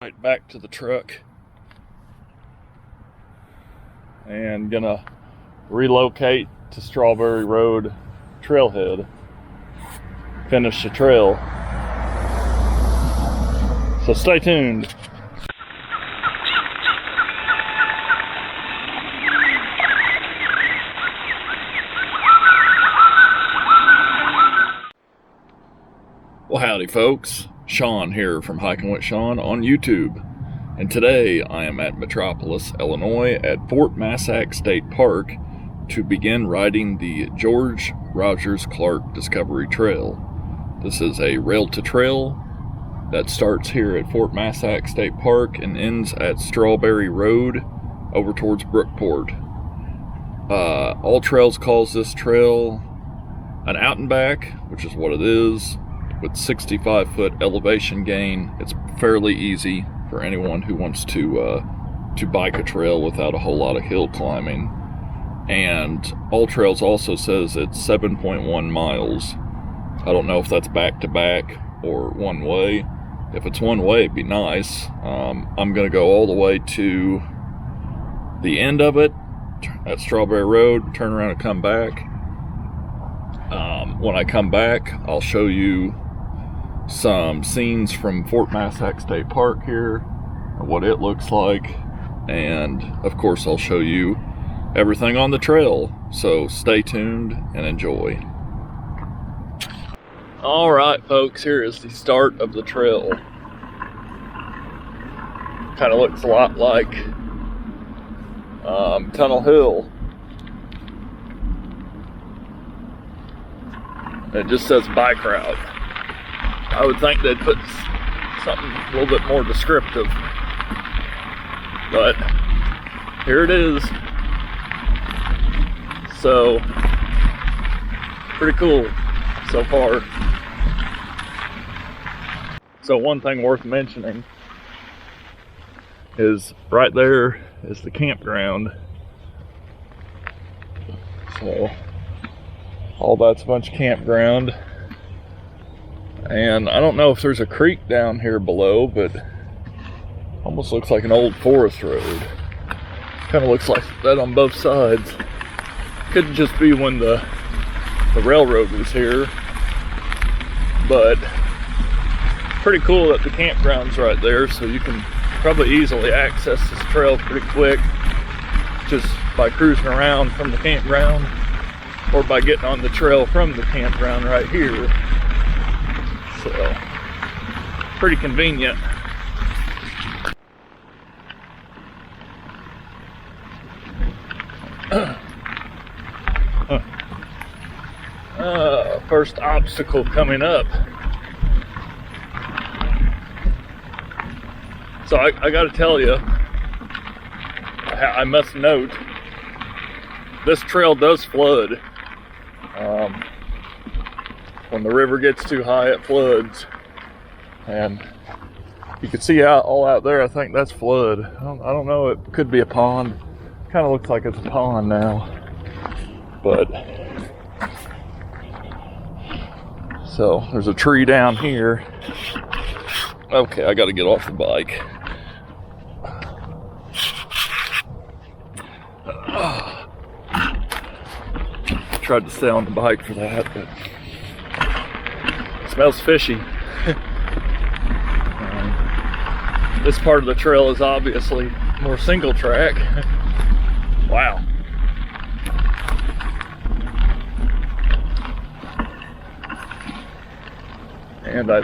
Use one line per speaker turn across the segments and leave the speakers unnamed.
Right back to the truck and gonna relocate to Strawberry Road Trailhead, finish the trail. So stay tuned. Well, howdy folks. Shawn here from Hiking with Shawn on YouTube. And today I am at Metropolis, Illinois at Fort Massac State Park to begin riding the George Rogers Clark Discovery Trail. This is a rail-to-trail that starts here at Fort Massac State Park and ends at Strawberry Road over towards Brookport. All Trails calls this trail an out and back, which is what it is. With 65-foot elevation gain, it's fairly easy for anyone who wants to bike a trail without a whole lot of hill climbing. And All Trails also says it's 7.1 miles. I don't know if that's back-to-back or one way. If it's one way, it'd be nice. I'm going to go all the way to the end of it at Strawberry Road, turn around and come back. When I come back, I'll show you some scenes from Fort Massac State Park here and what it looks like, and of course I'll show you everything on the trail, so stay tuned and enjoy. Alright folks, here is the start of the trail. Kind of looks a lot like Tunnel Hill. It just says bike route. I would think they'd put something a little bit more descriptive, but here it is. So, pretty cool so far. So one thing worth mentioning is right there is the campground. So, all that's a bunch of campground. And I don't know if there's a creek down here below, but almost looks like an old forest road. Kind of looks like that on both sides. Could just be when the railroad was here. But pretty cool that the campground's right there, so you can probably easily access this trail pretty quick just by cruising around from the campground or by getting on the trail from the campground right here. So, pretty convenient. First obstacle coming up. So I gotta tell you, I must note, this trail does flood. When the river gets too high, it floods, and you can see all out there. I think that's flood. I don't know. It could be a pond. Kind of looks like it's a pond now. But so there's a tree down here. Okay, I got to get off the bike. Tried to stay on the bike for that, but smells fishy. This part of the trail is obviously more single track. Wow. And I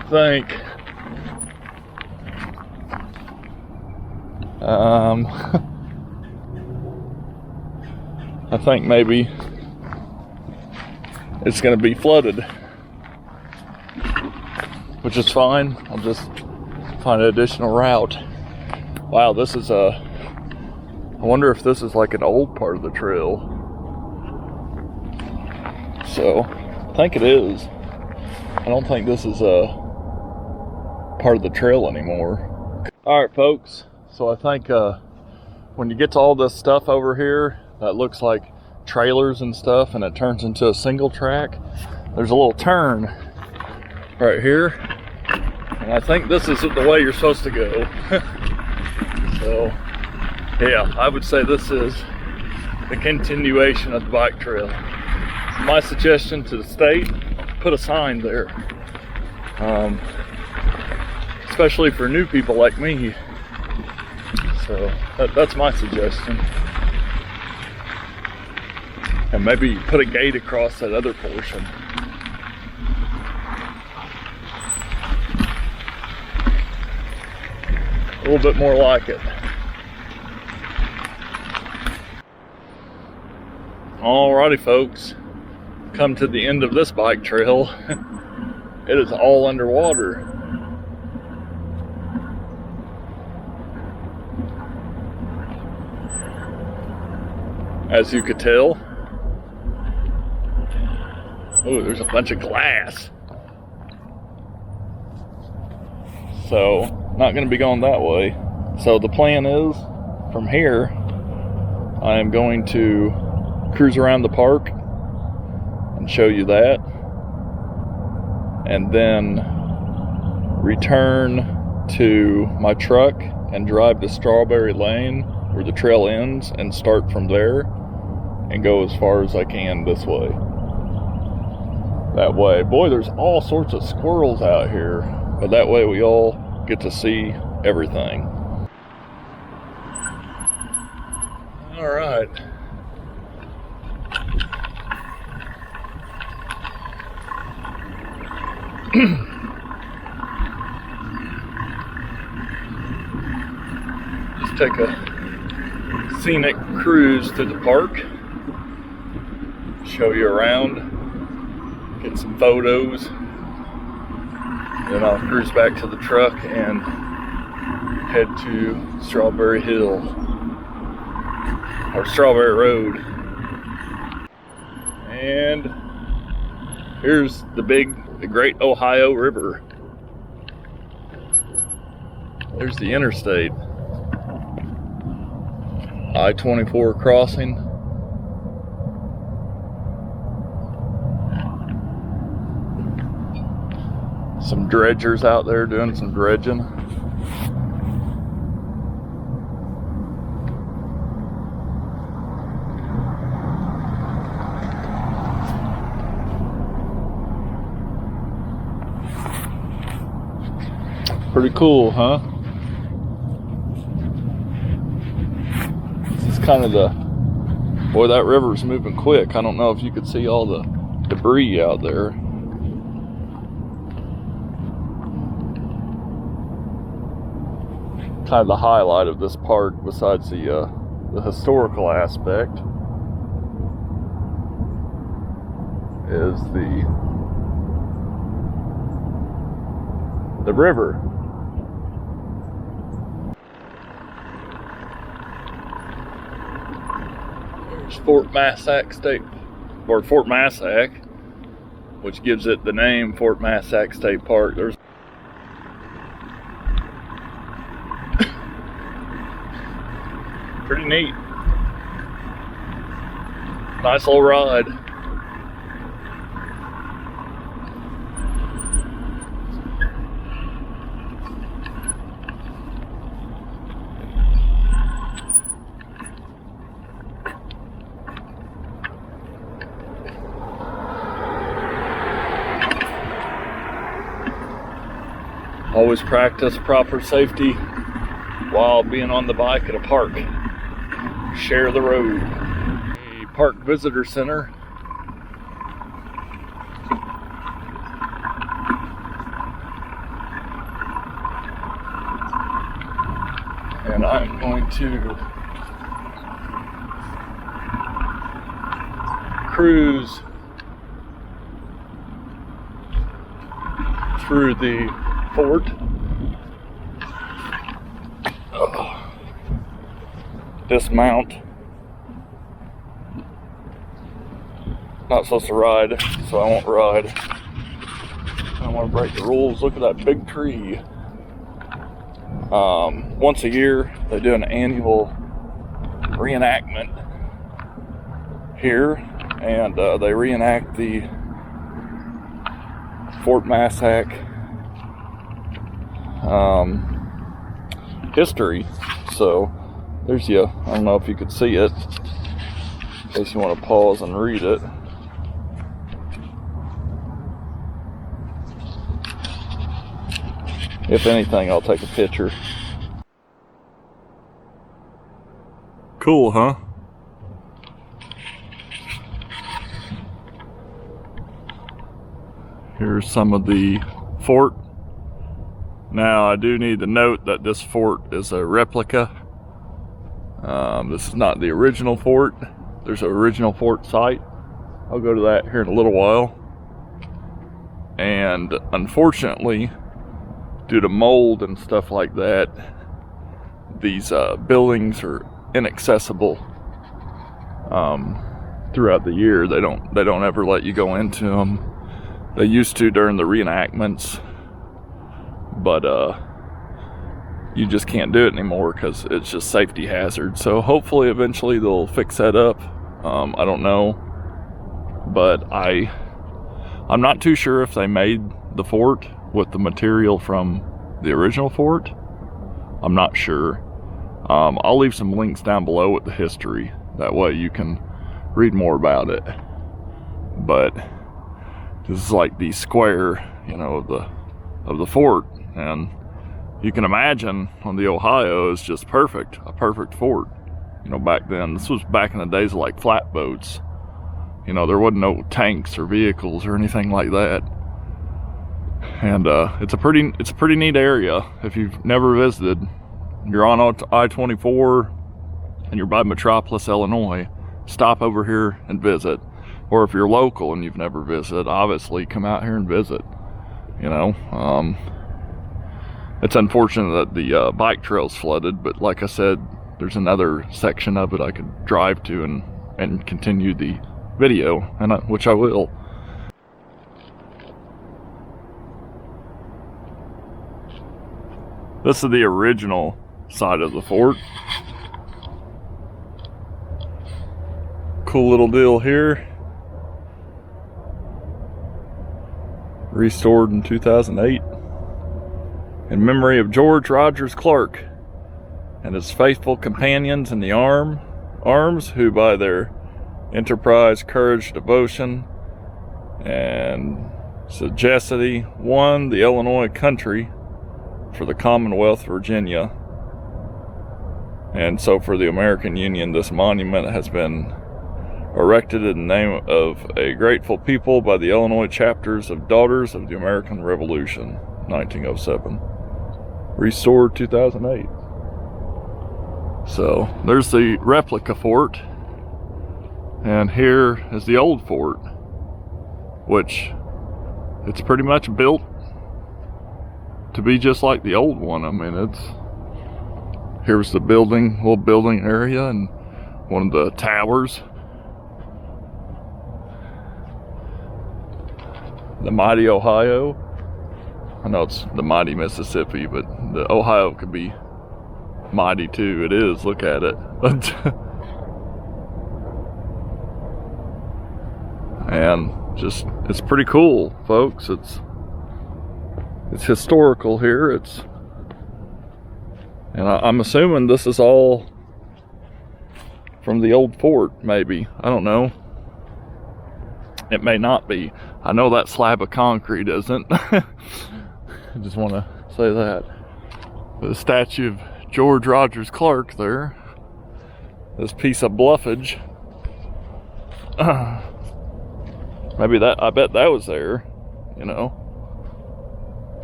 think maybe it's going to be flooded, which is fine. I'll just find an additional route. Wow, this is I wonder if this is like an old part of the trail. So, I think it is. I don't think this is a part of the trail anymore. Alright folks, so I think when you get to all this stuff over here that looks like trailers and stuff and it turns into a single track, there's a little turn right here, And I think this is the way you're supposed to go. So, yeah, I would say this is the continuation of the bike trail. My suggestion to the state, put a sign there. Especially for new people like me. So that's my suggestion. And maybe put a gate across that other portion. A little bit more like it. Alrighty folks, come to the end of this bike trail. It is all underwater. As you could tell. Oh, there's a bunch of glass. So, not going to be going that way. So the plan is, from here, I am going to cruise around the park and show you that. And then return to my truck and drive to Strawberry Lane where the trail ends and start from there and go as far as I can this way. That way, boy, there's all sorts of squirrels out here, but that way we all get to see everything. All right. Just take a scenic cruise to the park, show you around, get some photos, then I'll cruise back to the truck and head to Strawberry Hill, or Strawberry Road. And here's the Great Ohio River. There's the interstate. I-24 crossing. Some dredgers out there doing some dredging. Pretty cool, huh? This is kind of boy, that river's moving quick. I don't know if you could see all the debris out there. Kind of the highlight of this park, besides the historical aspect, is the river. There's Fort Massac State, or Fort Massac, which gives it the name Fort Massac State Park. There's pretty neat. Nice little ride. Always practice proper safety while being on the bike at a park. Share the road. The Park Visitor Center. And I'm going to cruise through the fort. Dismount. Not supposed to ride, so I won't ride. I don't want to break the rules. Look at that big tree. Once a year, they do an annual reenactment here, and they reenact the Fort Massac history. So there's I don't know if you could see it, in case you want to pause and read it. If anything, I'll take a picture. Cool, huh? Here's some of the fort. Now, I do need to note that this fort is a replica. This is not the original fort. There's an original fort site. I'll go to that here in a little while. And unfortunately, due to mold and stuff like that, these buildings are inaccessible throughout the year. They don't ever let you go into them. They used to during the reenactments, but you just can't do it anymore because it's just safety hazard. So hopefully eventually they'll fix that up. I don't know, but I'm not too sure if they made the fort with the material from the original fort. I'm not sure. I'll leave some links down below with the history. That way you can read more about it. But this is like the square, of the fort, and you can imagine on the Ohio is just perfect, a perfect fort. Back then, this was back in the days of like flatboats. There wasn't no tanks or vehicles or anything like that. And it's a pretty neat area. If you've never visited, you're on I-24 and you're by Metropolis, Illinois, stop over here and visit. Or if you're local and you've never visited, obviously come out here and visit. It's unfortunate that the bike trail's flooded, but like I said, there's another section of it I could drive to and continue the video, which I will. This is the original side of the fort. Cool little deal here. Restored in 2008 in memory of George Rogers Clark and his faithful companions in the arms, who by their enterprise, courage, devotion, and sagacity won the Illinois country for the Commonwealth of Virginia. And so for the American Union, this monument has been erected in the name of a grateful people by the Illinois chapters of Daughters of the American Revolution, 1907. Restored 2008. So there's the replica fort, and here is the old fort, which it's pretty much built to be just like the old one. I mean, here's the little building area, and one of the towers. The mighty Ohio. I know it's the mighty Mississippi, but the Ohio could be mighty too. It is, look at it. And just, it's pretty cool, folks. It's historical here. And I'm assuming this is all from the old fort, maybe. I don't know. It may not be. I know that slab of concrete isn't. I just want to say that. The statue of George Rogers Clark there. This piece of bluffage. Maybe I bet that was there,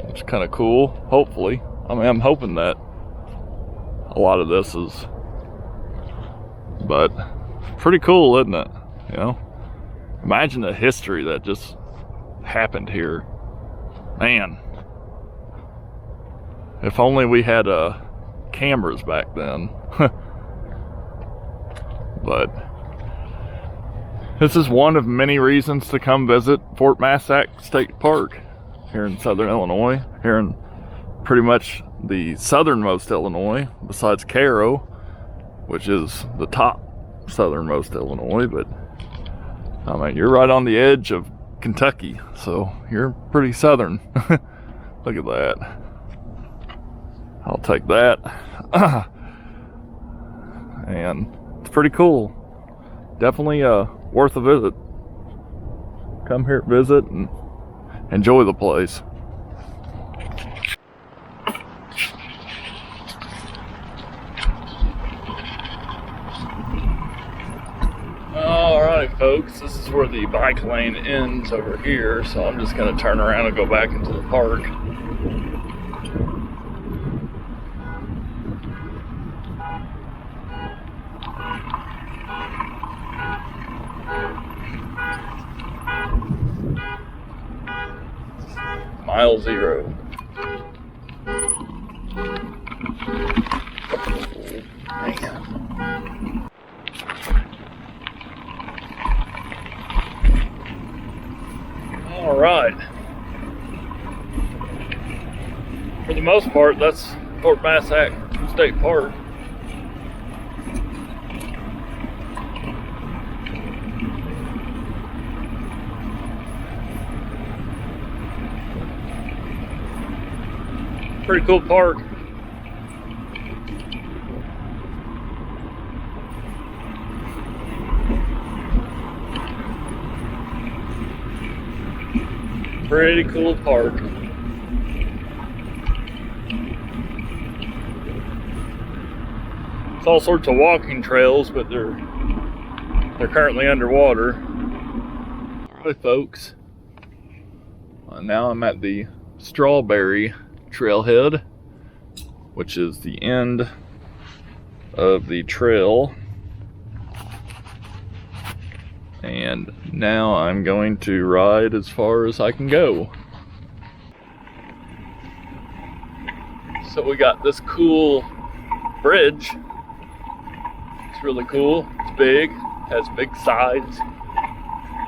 It's kind of cool, hopefully. I mean, I'm hoping that a lot of this is, but pretty cool, isn't it? Imagine the history that just happened here. Man, if only we had cameras back then. But this is one of many reasons to come visit Fort Massac State Park here in southern Illinois, here in pretty much the southernmost Illinois, besides Cairo, which is the top southernmost Illinois. But I mean, you're right on the edge of Kentucky, so you're pretty southern. Look at that. I'll take that. And it's pretty cool. Definitely worth a visit. Come here, visit, and enjoy the place. Alright folks, this is where the bike lane ends over here, so I'm just going to turn around and go back into the park. Mile zero. Man. All right. For the most part, that's Fort Massac State Park. Pretty cool park. Pretty cool park. It's all sorts of walking trails, but they're currently underwater. All right, folks. Now I'm at the Strawberry Trailhead, which is the end of the trail. And now I'm going to ride as far as I can go. So we got this cool bridge. It's really cool. It's big, has big sides,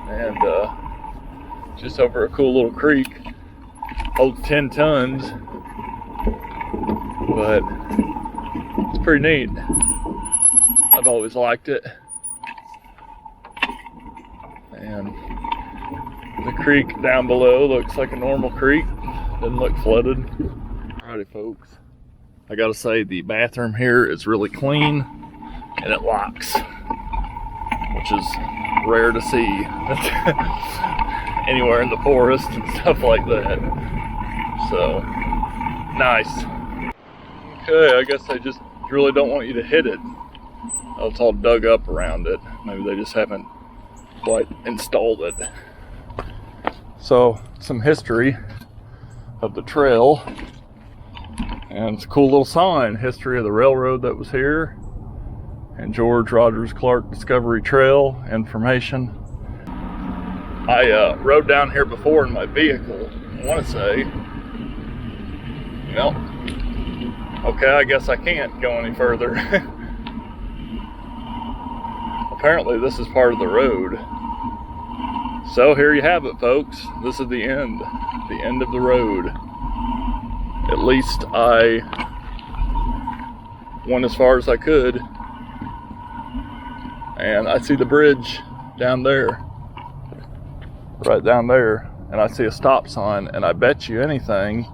and just over a cool little creek. Holds 10 tons, but it's pretty neat. I've always liked it. And the creek down below looks like a normal creek. Doesn't look flooded. Alrighty folks, I gotta say the bathroom here is really clean and it locks, which is rare to see anywhere in the forest and stuff like that. So nice. Okay, I guess they just really don't want you to hit it. Oh, it's all dug up around it. Maybe they just haven't quite installed it. So some history of the trail, and it's a cool little sign. History of the railroad that was here, and George Rogers Clark Discovery Trail information. I rode down here before in my vehicle. I want to say, well, okay, I guess I can't go any further. Apparently this is part of the road. So here you have it, folks. This is the end of the road. At least I went as far as I could. And I see the bridge down there, right down there, and I see a stop sign, and I bet you anything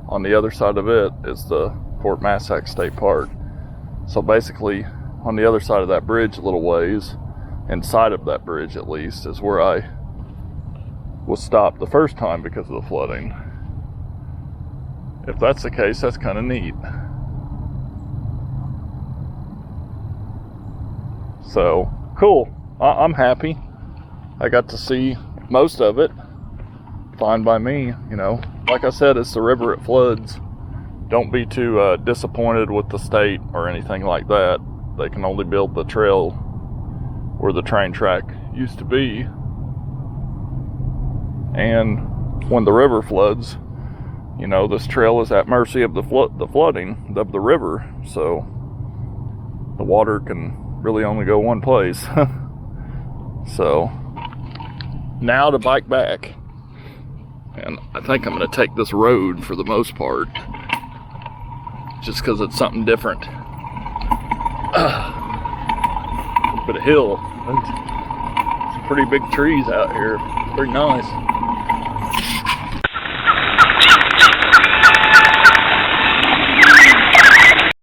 on the other side of it is the Fort Massac State Park. So basically, on the other side of that bridge a little ways, inside of that bridge at least, is where I was stopped the first time because of the flooding. If that's the case, that's kind of neat. So, cool. I'm happy. I got to see most of it. Fine by me, you know. Like I said, it's the river, it floods. Don't be too disappointed with the state or anything like that. They can only build the trail where the train track used to be. And when the river floods, you know, this trail is at mercy of the flooding of the river. So the water can really only go one place. So now to bike back. And I think I'm going to take this road for the most part, just because it's something different. But a hill. Some pretty big trees out here. Pretty nice.